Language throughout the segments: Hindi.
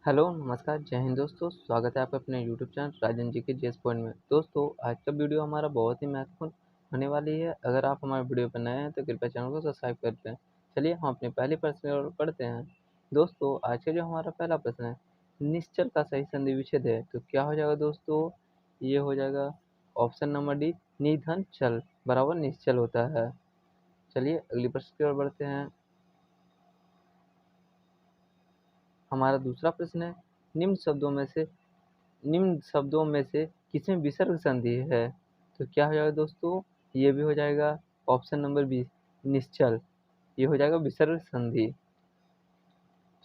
हेलो, नमस्कार, जय हिंद दोस्तों। स्वागत है आपका अपने यूट्यूब चैनल राजन जी के जीएस पॉइंट में। दोस्तों, आज का वीडियो हमारा बहुत ही महत्वपूर्ण होने वाली है। अगर आप हमारे वीडियो पर नए हैं तो कृपया चैनल को सब्सक्राइब कर लें। चलिए हम अपने पहले प्रश्न की ओर पढ़ते हैं। दोस्तों, आज का जो हमारा पहला प्रश्न है, निश्चल का सही संधि विच्छेद है तो क्या हो जाएगा दोस्तों? ये हो जाएगा ऑप्शन नंबर डी, निधन चल बराबर निश्चल होता है। चलिए अगली प्रश्न की ओर बढ़ते हैं। हमारा दूसरा प्रश्न है, निम्न शब्दों में से किसमें विसर्ग संधि है? तो क्या हो जाएगा दोस्तों? ये भी हो जाएगा ऑप्शन नंबर बी, निश्चल। ये हो जाएगा विसर्ग संधि।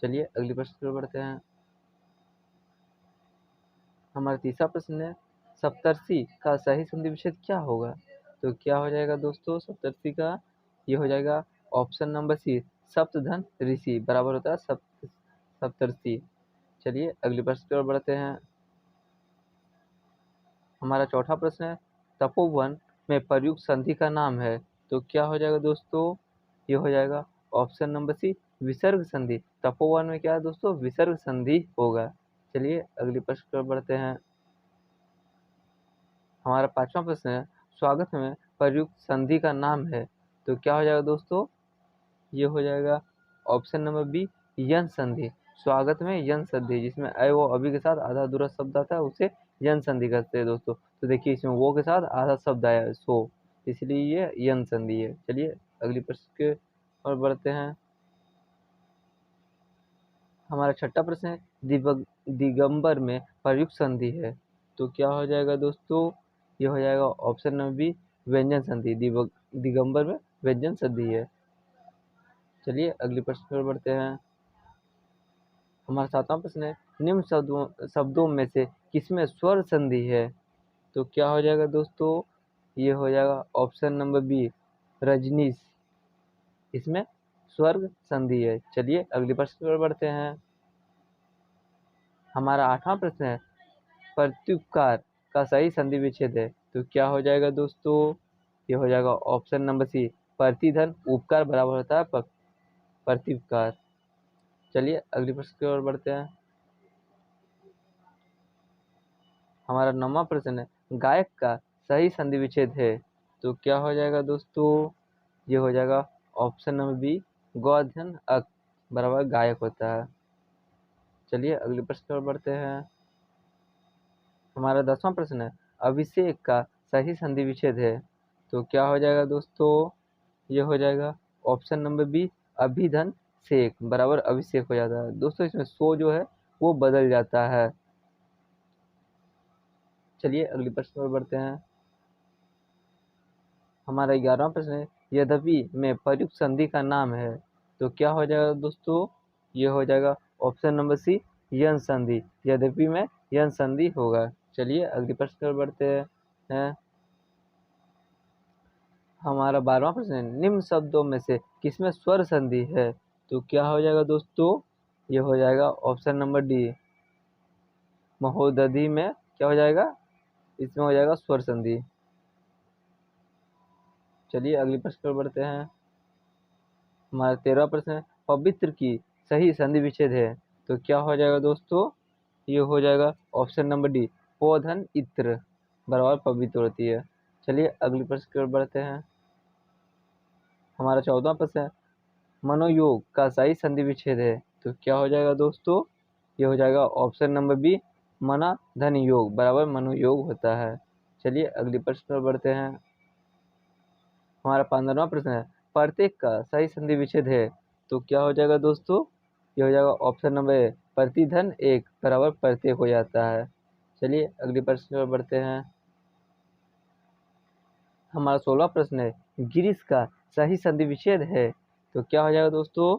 चलिए अगली प्रश्न की ओर बढ़ते हैं। हमारा तीसरा प्रश्न है, सप्तर्षि का सही संधि विच्छेद क्या होगा? तो क्या हो जाएगा दोस्तों सप्तर्षि का? ये हो जाएगा ऑप्शन नंबर सी, सप्तधन ऋषि बराबर होता है सप्तर्षि। चलिए अगली प्रश्न की ओर बढ़ते हैं। हमारा चौथा प्रश्न है, तपोवन में प्रयुक्त संधि का नाम है तो क्या हो जाएगा दोस्तों? ये हो जाएगा ऑप्शन नंबर सी, विसर्ग संधि। तपोवन में क्या है दोस्तों? विसर्ग संधि होगा। चलिए अगली प्रश्न की ओर बढ़ते हैं। हमारा पांचवा प्रश्न है, स्वागत में प्रयुक्त संधि का नाम है तो क्या हो जाएगा दोस्तों? ये हो जाएगा ऑप्शन नंबर बी, यन संधि। स्वागत में यन संधि, जिसमें अय वो अभी के साथ आधा अधूरा शब्द आता है उसे यन संधि कहते हैं दोस्तों। तो देखिए इसमें वो के साथ आधा शब्द आया है सो, इसलिए ये यन संधि है। चलिए अगली प्रश्न के और बढ़ते हैं। हमारा छठा प्रश्न है, दिगंबर में प्रयुक्त संधि है तो क्या हो जाएगा दोस्तों? ये हो जाएगा ऑप्शन नंबर बी, व्यंजन संधि। दिगंबर में व्यंजन संधि है। चलिए अगली प्रश्न की ओर बढ़ते हैं। हमारा सातवां प्रश्न है, निम्न शब्दों में से किसमें स्वर संधि है? तो क्या हो जाएगा दोस्तों? ये हो जाएगा ऑप्शन नंबर बी, रजनीश। इसमें स्वर्ग संधि है। चलिए अगली प्रश्न की ओर बढ़ते हैं। हमारा आठवां प्रश्न है, प्रत्युपकार का सही संधि विच्छेद है तो क्या हो जाएगा दोस्तों? ये हो जाएगा ऑप्शन नंबर सी, प्रतिधन उपकार बराबर होता है प्रत्युपकार। चलिए अगली प्रश्न की ओर बढ़ते हैं। हमारा नौवां प्रश्न है, गायक का सही संधि विच्छेद है तो क्या हो जाएगा दोस्तों? ये हो जाएगा ऑप्शन नंबर बी, गौधन अक बराबर गायक होता है। चलिए अगले प्रश्न की ओर बढ़ते हैं। हमारा 10वां प्रश्न है, अभिषेक का सही संधि विच्छेद है तो क्या हो जाएगा दोस्तों? ये हो जाएगा ऑप्शन नंबर बी, अभिधन शेख बराबर अभिषेक हो जाता है दोस्तों। इसमें सो जो है वो बदल जाता है। चलिए अगले प्रश्न पर बढ़ते हैं। हमारा 11वां प्रश्न है, यद्यपि में प्रयुक्त संधि का नाम है तो क्या हो जाएगा दोस्तों? ये हो जाएगा ऑप्शन नंबर सी, यन संधि। यद्यपि में यन संधि होगा। चलिए अगले प्रश्न पर बढ़ते हैं। हमारा 12वां प्रश्न है, निम्न शब्दों में से किसमें स्वर संधि है तो क्या हो जाएगा दोस्तों? ये हो जाएगा ऑप्शन नंबर डी, महोदधि में क्या हो जाएगा? इसमें हो जाएगा स्वर संधि। चलिए अगले प्रश्न पर बढ़ते हैं। हमारा 13वां प्रश्न है, पवित्र की सही संधि विच्छेद है तो क्या हो जाएगा दोस्तों? ये हो जाएगा ऑप्शन नंबर डी, पोधन इत्र बराबर पवित्र होती है। चलिए अगले प्रश्न की ओर बढ़ते हैं। हमारा 14वां प्रश्न है, मनोयोग का सही संधि विच्छेद है तो क्या हो जाएगा दोस्तों? ये हो जाएगा ऑप्शन नंबर बी, मना धन योग बराबर मनोयोग होता है। चलिए अगले प्रश्न पर बढ़ते हैं। हमारा 15वां प्रश्न है, प्रत्येक का सही संधि विच्छेद है तो क्या हो जाएगा दोस्तों? ये हो जाएगा ऑप्शन नंबर ए, प्रतिधन एक बराबर प्रत्येक हो जाता है। चलिए अगले प्रश्न पर बढ़ते हैं। हमारा 16वां प्रश्न है, गिरीश का सही संधि विच्छेद है तो क्या हो जाएगा दोस्तों?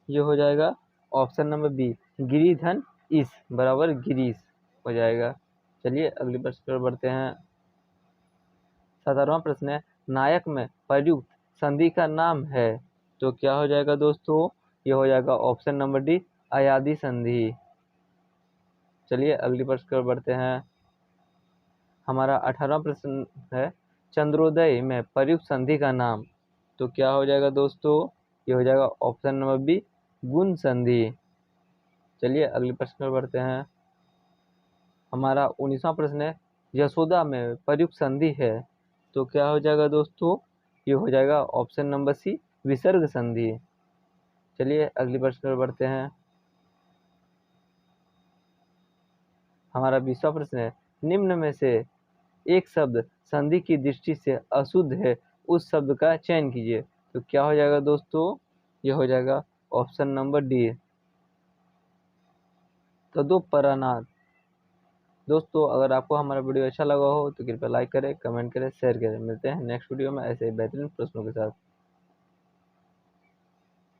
ये हो जाएगा ऑप्शन नंबर बी, गिरिधन इस बराबर गिरीश हो जाएगा। चलिए अगले प्रश्न पर बढ़ते हैं। 17वां प्रश्न है, नायक में प्रयुक्त संधि का नाम है तो क्या हो जाएगा दोस्तों? ये हो जाएगा ऑप्शन नंबर डी, अयादी संधि। चलिए अगले प्रश्न पर बढ़ते हैं। हमारा 18वां प्रश्न है, चंद्रोदय में प्रयुक्त संधि का नाम तो क्या हो जाएगा दोस्तों? ये हो जाएगा ऑप्शन नंबर बी, गुण संधि। चलिए अगले प्रश्न पर बढ़ते हैं। हमारा 19वां प्रश्न है, यशोदा में प्रयुक्त संधि है, तो क्या हो जाएगा दोस्तों? ये हो जाएगा ऑप्शन नंबर सी, विसर्ग संधि। चलिए अगले प्रश्न पर बढ़ते हैं। हमारा 20वां प्रश्न है, निम्न में से एक शब्द संधि की दृष्टि से अशुद्ध है, उस शब्द का चयन कीजिए। तो क्या हो जाएगा दोस्तों? ये हो जाएगा ऑप्शन नंबर डी, तदोपरानाथ। दोस्तों अगर आपको हमारा वीडियो अच्छा लगा हो तो कृपया लाइक करें, कमेंट करें, शेयर करें। मिलते हैं नेक्स्ट वीडियो में ऐसे ही बेहतरीन प्रश्नों के साथ।